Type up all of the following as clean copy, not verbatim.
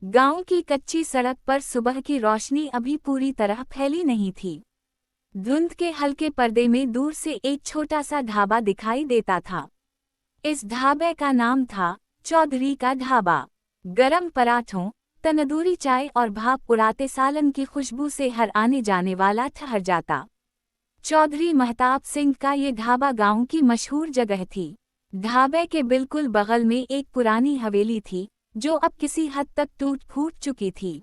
गांव की कच्ची सड़क पर सुबह की रोशनी अभी पूरी तरह फैली नहीं थी। धुंध के हल्के पर्दे में दूर से एक छोटा सा ढाबा दिखाई देता था। इस ढाबे का नाम था चौधरी का ढाबा। गरम पराठों, तंदूरी चाय और भाप उड़ाते सालन की खुशबू से हर आने जाने वाला ठहर जाता। चौधरी महताब सिंह का ये ढाबा गांव की मशहूर जगह थी। ढाबे के बिल्कुल बगल में एक पुरानी हवेली थी, जो अब किसी हद तक टूट फूट चुकी थी।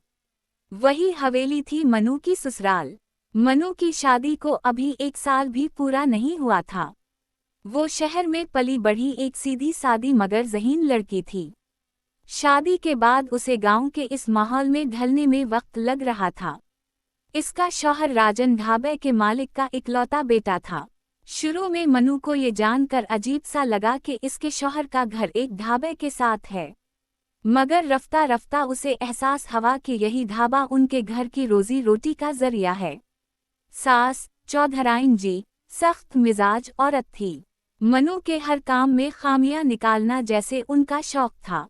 वही हवेली थी मनु की ससुराल। मनु की शादी को अभी 1 साल भी पूरा नहीं हुआ था। वो शहर में पली बढ़ी एक सीधी सादी मगर ज़हीन लड़की थी। शादी के बाद उसे गांव के इस माहौल में ढलने में वक्त लग रहा था। इसका शौहर राजन ढाबे के मालिक का इकलौता बेटा था। शुरू में मनु को ये जानकर अजीब सा लगा कि इसके शौहर का घर एक ढाबे के साथ है, मगर रफ्ता रफ्ता उसे एहसास हुआ कि यही ढाबा उनके घर की रोजी रोटी का जरिया है। सास चौधराइन जी सख्त मिजाज औरत थी। मनु के हर काम में खामियां निकालना जैसे उनका शौक था।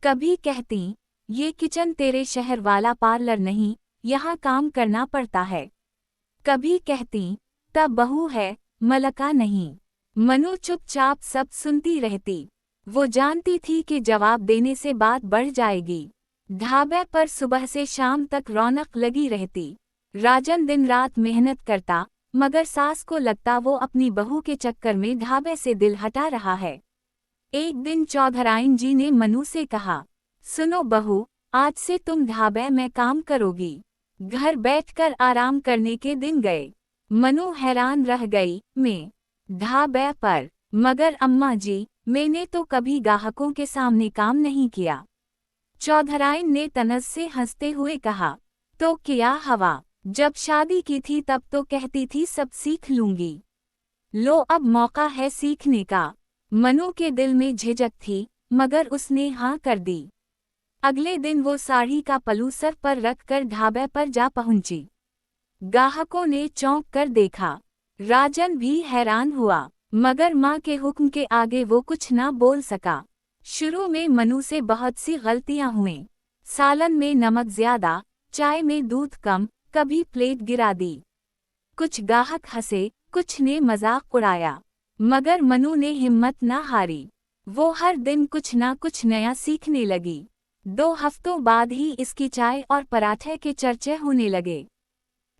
कभी कहती, ये किचन तेरे शहर वाला पार्लर नहीं, यहाँ काम करना पड़ता है। कभी कहती, तब बहू है, मलका नहीं। मनु चुपचाप सब सुनती रहती। वो जानती थी कि जवाब देने से बात बढ़ जाएगी। ढाबे पर सुबह से शाम तक रौनक लगी रहती। राजन दिन रात मेहनत करता, मगर सास को लगता वो अपनी बहू के चक्कर में ढाबे से दिल हटा रहा है। एक दिन चौधराइन जी ने मनु से कहा, सुनो बहू, आज से तुम ढाबे में काम करोगी। घर बैठकर आराम करने के दिन गए। मनु हैरान रह गई, मैं ढाबे पर? मगर अम्मा जी, मैंने तो कभी ग्राहकों के सामने काम नहीं किया। चौधराइन ने तनज से हंसते हुए कहा, तो क्या हवा, जब शादी की थी तब तो कहती थी सब सीख लूंगी। लो अब मौका है सीखने का। मनु के दिल में झिझक थी, मगर उसने हाँ कर दी। अगले दिन वो साड़ी का पल्लू सर पर रखकर ढाबे पर जा पहुंची। ग्राहकों ने चौंक कर देखा। राजन भी हैरान हुआ, मगर माँ के हुक्म के आगे वो कुछ ना बोल सका। शुरू में मनु से बहुत सी गलतियां हुईं। सालन में नमक ज्यादा, चाय में दूध कम, कभी प्लेट गिरा दी। कुछ ग्राहक हंसे, कुछ ने मजाक उड़ाया, मगर मनु ने हिम्मत ना हारी। वो हर दिन कुछ ना कुछ नया सीखने लगी। 2 हफ्तों बाद ही इसकी चाय और पराठे के चर्चे होने लगे।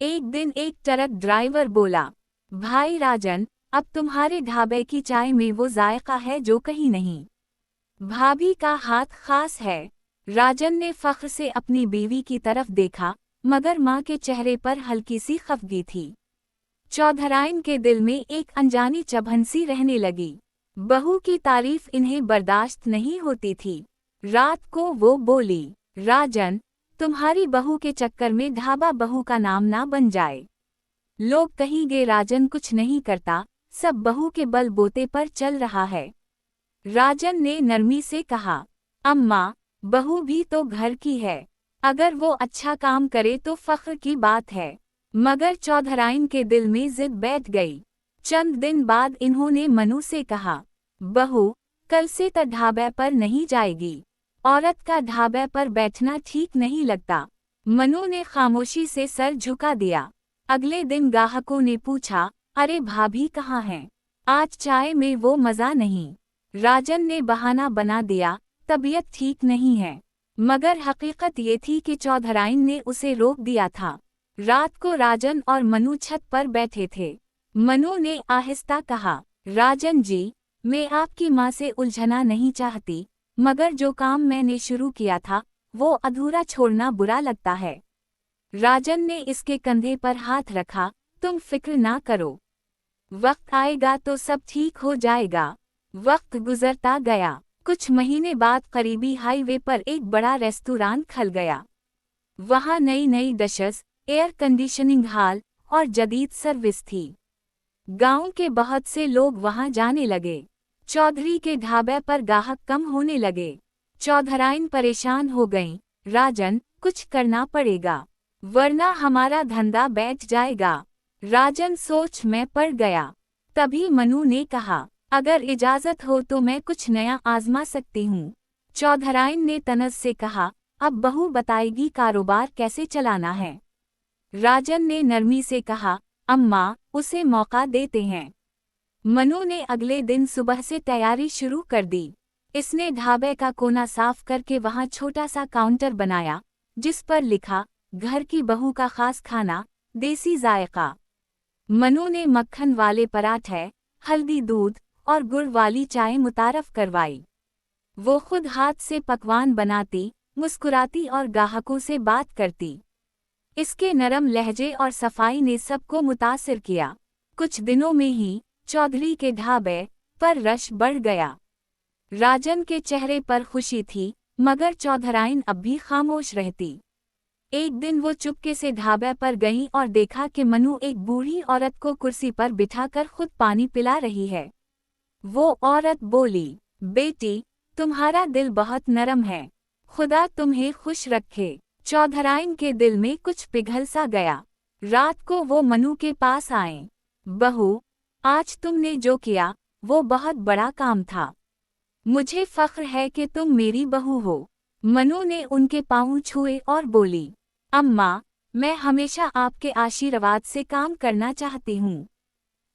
एक दिन एक ट्रक ड्राइवर बोला, भाई राजन, अब तुम्हारे ढाबे की चाय में वो जायका है जो कहीं नहीं। भाभी का हाथ खास है। राजन ने फख्र से अपनी बीवी की तरफ देखा, मगर माँ के चेहरे पर हल्की सी खफगी थी। चौधराइन के दिल में एक अनजानी चुभन-सी रहने लगी। बहू की तारीफ इन्हें बर्दाश्त नहीं होती थी। रात को वो बोली, राजन, तुम्हारी बहू के चक्कर में ढाबा बहू का नाम ना बन जाए। लोग कहेंगे राजन कुछ नहीं करता, सब बहू के बल बोते पर चल रहा है। राजन ने नरमी से कहा, अम्मा, बहू भी तो घर की है, अगर वो अच्छा काम करे तो फख्र की बात है। मगर चौधराइन के दिल में जिद बैठ गई। चंद दिन बाद इन्होंने मनु से कहा, बहू, कल से तो ढाबे पर नहीं जाएगी। औरत का ढाबे पर बैठना ठीक नहीं लगता। मनु ने खामोशी से सर झुका दिया। अगले दिन ग्राहकों ने पूछा, अरे भाभी कहाँ हैं? आज चाय में वो मज़ा नहीं। राजन ने बहाना बना दिया, तबीयत ठीक नहीं है। मगर हकीकत ये थी कि चौधराइन ने उसे रोक दिया था। रात को राजन और मनु छत पर बैठे थे। मनु ने आहिस्ता कहा, राजन जी, मैं आपकी माँ से उलझना नहीं चाहती, मगर जो काम मैंने शुरू किया था वो अधूरा छोड़ना बुरा लगता है। राजन ने इसके कंधे पर हाथ रखा, तुम फिक्र ना करो, वक्त आएगा तो सब ठीक हो जाएगा। वक्त गुजरता गया। कुछ महीने बाद करीबी हाईवे पर एक बड़ा रेस्तोरां खुल गया। वहाँ नई नई डिशेस, एयर कंडीशनिंग हॉल और जदीद सर्विस थी। गांव के बहुत से लोग वहाँ जाने लगे। चौधरी के ढाबे पर ग्राहक कम होने लगे। चौधराइन परेशान हो गईं, राजन, कुछ करना पड़ेगा, वरना हमारा धंधा बैठ जाएगा। राजन सोच में पड़ गया। तभी मनु ने कहा, अगर इजाजत हो तो मैं कुछ नया आजमा सकती हूँ। चौधराइन ने तनज से कहा, अब बहू बताएगी कारोबार कैसे चलाना है। राजन ने नरमी से कहा, अम्मा, उसे मौका देते हैं। मनु ने अगले दिन सुबह से तैयारी शुरू कर दी। इसने ढाबे का कोना साफ करके वहां छोटा सा काउंटर बनाया, जिस पर लिखा, घर की बहू का खास खाना, देसी जायका। मनु ने मक्खन वाले पराठे, हल्दी दूध और गुड़ वाली चाय मुतारफ करवाई। वो खुद हाथ से पकवान बनाती, मुस्कुराती और ग्राहकों से बात करती। इसके नरम लहजे और सफाई ने सबको मुतासिर किया। कुछ दिनों में ही चौधरी के ढाबे पर रश बढ़ गया। राजन के चेहरे पर खुशी थी, मगर चौधराइन अब भी खामोश रहती। एक दिन वो चुपके से ढाबे पर गईं और देखा कि मनु एक बूढ़ी औरत को कुर्सी पर बिठाकर खुद पानी पिला रही है। वो औरत बोली, बेटी, तुम्हारा दिल बहुत नरम है, खुदा तुम्हें खुश रखे। चौधराइन के दिल में कुछ पिघल सा गया। रात को वो मनु के पास आए। बहू, आज तुमने जो किया वो बहुत बड़ा काम था। मुझे फख्र है कि तुम मेरी बहू हो। मनु ने उनके पाँव छुए और बोली, अम्मा, मैं हमेशा आपके आशीर्वाद से काम करना चाहती हूँ।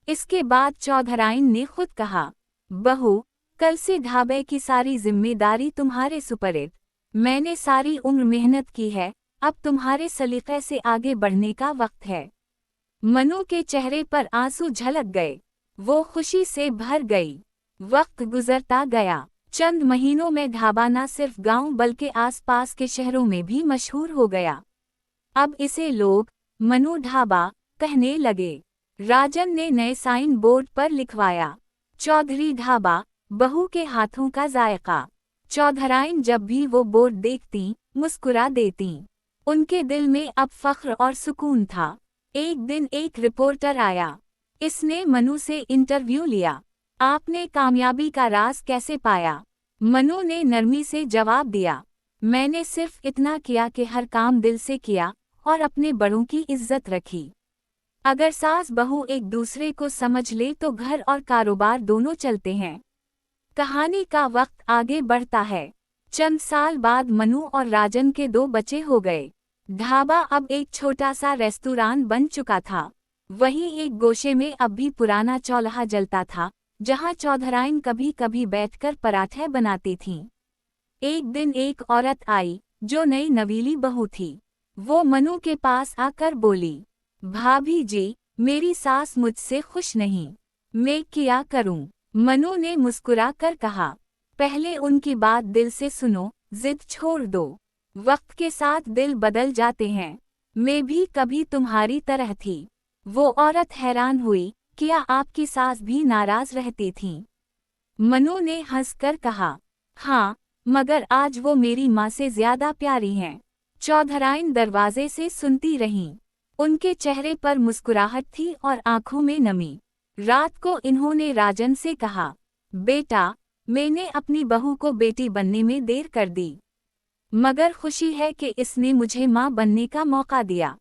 इसके बाद चौधराइन ने खुद कहा, बहू, कल से ढाबे की सारी जिम्मेदारी तुम्हारे सुपरद। मैंने सारी उम्र मेहनत की है, अब तुम्हारे सलीक़े से आगे बढ़ने का वक्त है। मनु के चेहरे पर आंसू झलक गए। वो खुशी से भर गई। वक्त गुजरता गया। चंद महीनों में ढाबा न सिर्फ गांव बल्कि आसपास के शहरों में भी मशहूर हो गया। अब इसे लोग मनु ढाबा कहने लगे। राजन ने नए साइन बोर्ड पर लिखवाया, चौधरी ढाबा, बहू के हाथों का जायका। चौधराइन जब भी वो बोर्ड देखती, मुस्कुरा देती। उनके दिल में अब फख्र और सुकून था। एक दिन एक रिपोर्टर आया। इसने मनु से इंटरव्यू लिया। आपने कामयाबी का राज कैसे पाया? मनु ने नरमी से जवाब दिया, मैंने सिर्फ इतना किया कि हर काम दिल से किया और अपने बड़ों की इज्जत रखी। अगर सास बहू एक दूसरे को समझ ले तो घर और कारोबार दोनों चलते हैं। कहानी का वक्त आगे बढ़ता है। चंद साल बाद मनु और राजन के 2 बच्चे हो गए। ढाबा अब एक छोटा सा रेस्तुरां बन चुका था। वहीं एक गोशे में अब भी पुराना चौल्हा जलता था, जहां चौधराइन कभी कभी बैठकर पराठे बनाती थीं। एक दिन एक औरत आई, जो नई नवीली बहू थी। वो मनु के पास आकर बोली, भाभी जी, मेरी सास मुझसे खुश नहीं, मैं क्या करूं? मनु ने मुस्कुरा कर कहा, पहले उनकी बात दिल से सुनो, जिद छोड़ दो। वक्त के साथ दिल बदल जाते हैं। मैं भी कभी तुम्हारी तरह थी। वो औरत हैरान हुई, क्या आपकी सास भी नाराज रहती थी? मनु ने हंसकर कहा, हाँ, मगर आज वो मेरी माँ से ज्यादा प्यारी हैं। चौधराइन दरवाजे से सुनती रहीं। उनके चेहरे पर मुस्कुराहट थी और आंखों में नमी। रात को इन्होंने राजन से कहा, बेटा, मैंने अपनी बहू को बेटी बनने में देर कर दी, मगर खुशी है कि इसने मुझे माँ बनने का मौका दिया।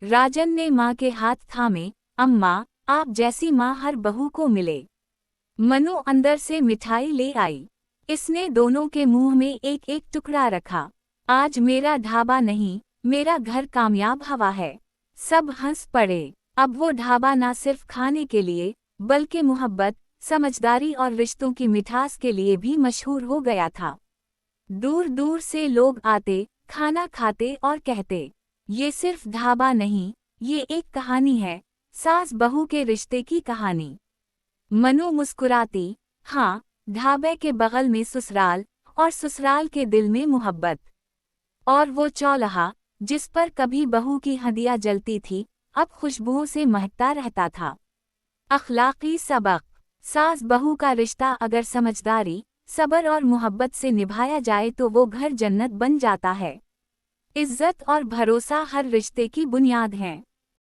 राजन ने माँ के हाथ थामे, अम्मा, आप जैसी माँ हर बहू को मिले। मनु अंदर से मिठाई ले आई। इसने दोनों के मुंह में एक एक टुकड़ा रखा। आज मेरा ढाबा नहीं, मेरा घर कामयाब हवा है। सब हंस पड़े। अब वो ढाबा न सिर्फ खाने के लिए, बल्कि मोहब्बत, समझदारी और रिश्तों की मिठास के लिए भी मशहूर हो गया था। दूर दूर से लोग आते, खाना खाते और कहते, ये सिर्फ ढाबा नहीं, ये एक कहानी है, सास बहू के रिश्ते की कहानी। मनु मुस्कुराती, हाँ, ढाबे के बगल में ससुराल और ससुराल के दिल में मोहब्बत। और वो चौल्हा, जिस पर कभी बहू की हदिया जलती थी, अब खुशबुओं से महकता रहता था। अखलाकी सबक, सास बहू का रिश्ता अगर समझदारी, सब्र और मोहब्बत से निभाया जाए तो वो घर जन्नत बन जाता है। इज्जत और भरोसा हर रिश्ते की बुनियाद हैं।